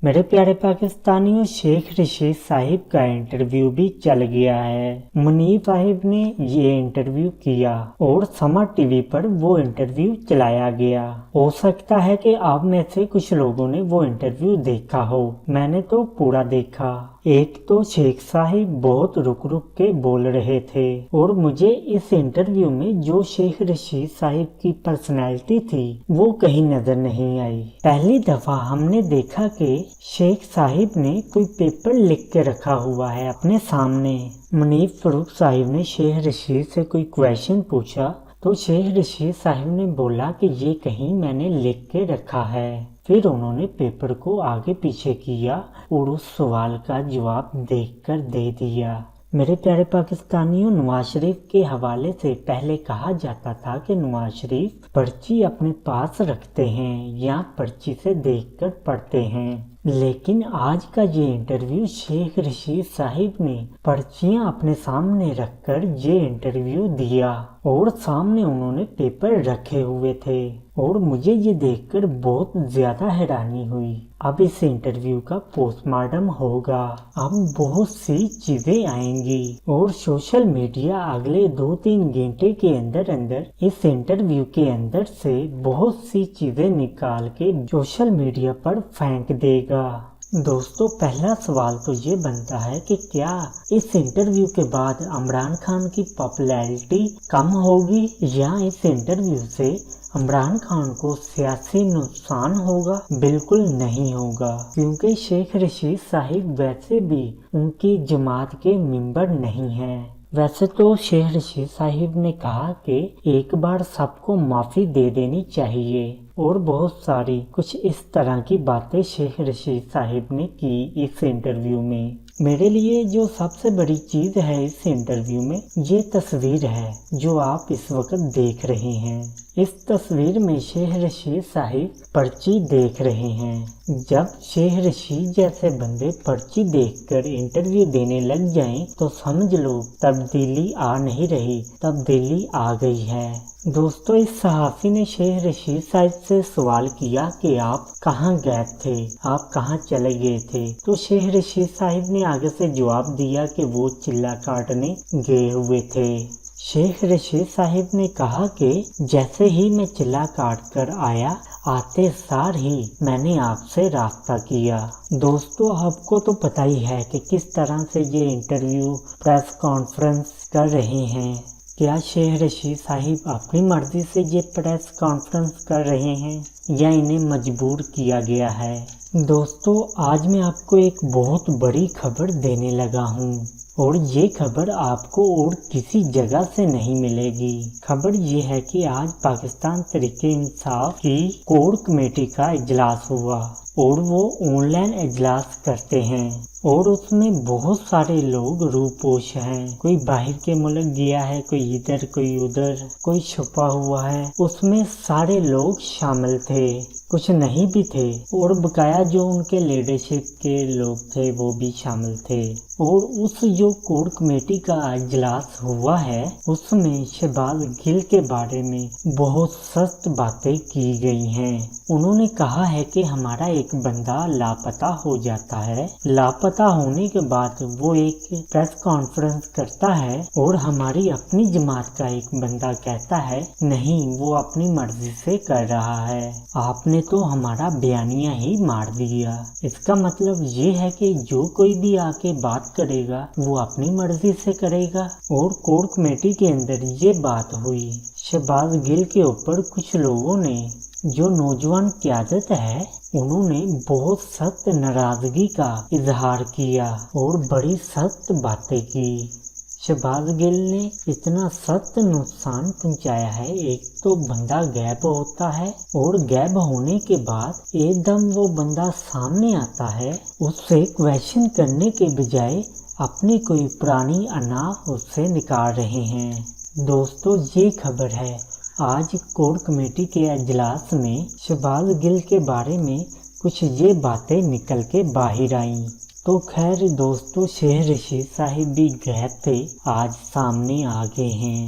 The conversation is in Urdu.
میرے پیارے پاکستانیوں، شیخ رشید صاحب کا انٹرویو بھی چل گیا ہے۔ منیب صاحب نے یہ انٹرویو کیا اور سما ٹی وی پر وہ انٹرویو چلایا گیا۔ ہو سکتا ہے کہ آپ میں سے کچھ لوگوں نے وہ انٹرویو دیکھا ہو، میں نے تو پورا دیکھا۔ ایک تو شیخ صاحب بہت رک رک کے بول رہے تھے اور مجھے اس انٹرویو میں جو شیخ رشید صاحب کی پرسنالٹی تھی وہ کہیں نظر نہیں آئی۔ پہلی دفعہ ہم نے دیکھا کہ شیخ صاحب نے کوئی پیپر لکھ کے رکھا ہوا ہے اپنے سامنے۔ منیب فاروق صاحب نے شیخ رشید سے کوئی کویشچن پوچھا تو شیخ رشید صاحب نے بولا کہ یہ کہیں میں نے لکھ کے رکھا ہے۔ پھر انہوں نے پیپر کو آگے پیچھے کیا اور اس سوال کا جواب دیکھ کر دے دیا۔ میرے پیارے پاکستانیوں، نواز شریف کے حوالے سے پہلے کہا جاتا تھا کہ نواز شریف پرچی اپنے پاس رکھتے ہیں یا پرچی سے دیکھ کر پڑھتے ہیں، لیکن آج کا یہ انٹرویو شیخ رشید صاحب نے پرچیاں اپنے سامنے رکھ کر یہ انٹرویو دیا اور سامنے انہوں نے پیپر رکھے ہوئے تھے اور مجھے یہ دیکھ کر بہت زیادہ حیرانی ہوئی۔ اب اس انٹرویو کا پوسٹ مارٹم ہوگا، اب بہت سی چیزیں آئیں گی اور سوشل میڈیا اگلے 2-3 گھنٹے کے اندر اس انٹرویو کے اندر سے بہت سی چیزیں نکال کے سوشل میڈیا پر پھینک دے گا۔ دوستو، پہلا سوال تو یہ بنتا ہے کہ کیا اس انٹرویو کے بعد عمران خان کی پاپولیرٹی کم ہوگی یا اس انٹرویو سے عمران خان کو سیاسی نقصان ہوگا؟ بالکل نہیں ہوگا، کیونکہ شیخ رشید صاحب ویسے بھی ان کی جماعت کے ممبر نہیں ہیں۔ ویسے تو شیخ رشید صاحب نے کہا کہ ایک بار سب کو معافی دے دینی چاہیے اور بہت ساری کچھ اس طرح کی باتیں شیخ رشید صاحب نے کی اس انٹرویو میں۔ میرے لیے جو سب سے بڑی چیز ہے اس انٹرویو میں یہ تصویر ہے جو آپ اس وقت دیکھ رہے ہیں۔ اس تصویر میں شیخ رشید صاحب پرچی دیکھ رہے ہیں۔ جب شیخ رشید جیسے بندے پرچی دیکھ کر انٹرویو دینے لگ جائیں تو سمجھ لو تبدیلی آ نہیں رہی، تبدیلی آ گئی ہے۔ دوستو، اس صحافی نے شیخ رشید صاحب سے سوال کیا کہ آپ کہاں غائب تھے، آپ کہاں چلے گئے تھے؟ تو شیخ رشید صاحب نے آگے سے جواب دیا کہ وہ چلہ کاٹنے گئے ہوئے تھے۔ شیخ رشید صاحب نے کہا کہ جیسے ہی میں چلہ کاٹ کر آیا، آتے سار ہی میں نے آپ سے رابطہ کیا۔ دوستو، آپ کو تو پتہ ہی ہے کہ کس طرح سے یہ انٹرویو پریس کانفرنس کر رہے ہیں۔ کیا شیخ رشید صاحب اپنی مرضی سے یہ پریس کانفرنس کر رہے ہیں یا انہیں مجبور کیا گیا ہے؟ دوستو، آج میں آپ کو ایک بہت بڑی خبر دینے لگا ہوں اور یہ خبر آپ کو اور کسی جگہ سے نہیں ملے گی۔ خبر یہ ہے کہ آج پاکستان تحریک انصاف کی کور کمیٹی کا اجلاس ہوا اور وہ آن لائن اجلاس کرتے ہیں اور اس میں بہت سارے لوگ روپوش ہیں۔ کوئی باہر کے ملک گیا ہے، کوئی ادھر کوئی ادھر، کوئی چھپا ہوا ہے۔ اس میں سارے لوگ شامل تھے، کچھ نہیں بھی تھے اور بقایا جو ان کے لیڈرشپ کے لوگ تھے وہ بھی شامل تھے۔ اور اس جو کور کمیٹی کا اجلاس ہوا ہے اس میں شہباز گل کے بارے میں بہت سخت باتیں کی گئی ہیں۔ انہوں نے کہا ہے کہ ہمارا ایک بندہ لاپتہ ہو جاتا ہے، لاپتہ ہونے کے بعد وہ ایک پریس کانفرنس کرتا ہے اور ہماری اپنی جماعت کا ایک بندہ کہتا ہے نہیں، وہ اپنی مرضی سے کر رہا ہے، آپ نے تو ہمارا بیانیہ ہی مار دیا۔ اس کا مطلب یہ ہے کہ جو کوئی بھی آ کے بات کرے گا وہ اپنی مرضی سے کرے گا اور کور کمیٹی کے اندر یہ بات ہوئی۔ شہباز گل کے اوپر کچھ لوگوں نے، جو نوجوان قیادت ہے، انہوں نے بہت سخت ناراضگی کا اظہار کیا اور بڑی سخت باتیں کی۔ شہباز گل نے اتنا سخت نقصان پہنچایا ہے، ایک تو بندہ غائب ہوتا ہے اور غائب ہونے کے بعد ایک دم وہ بندہ سامنے آتا ہے، اس سے کویشچن کرنے کے بجائے اپنی کوئی پرانی انا اس سے نکال رہے ہیں۔ دوستو، یہ خبر ہے آج کور کمیٹی کے اجلاس میں شہباز گل کے بارے میں کچھ یہ باتیں نکل کے باہر آئیں۔ تو خیر دوستو، شیخ رشید صاحب بھی غائب تھے، آج سامنے آ گئے ہیں۔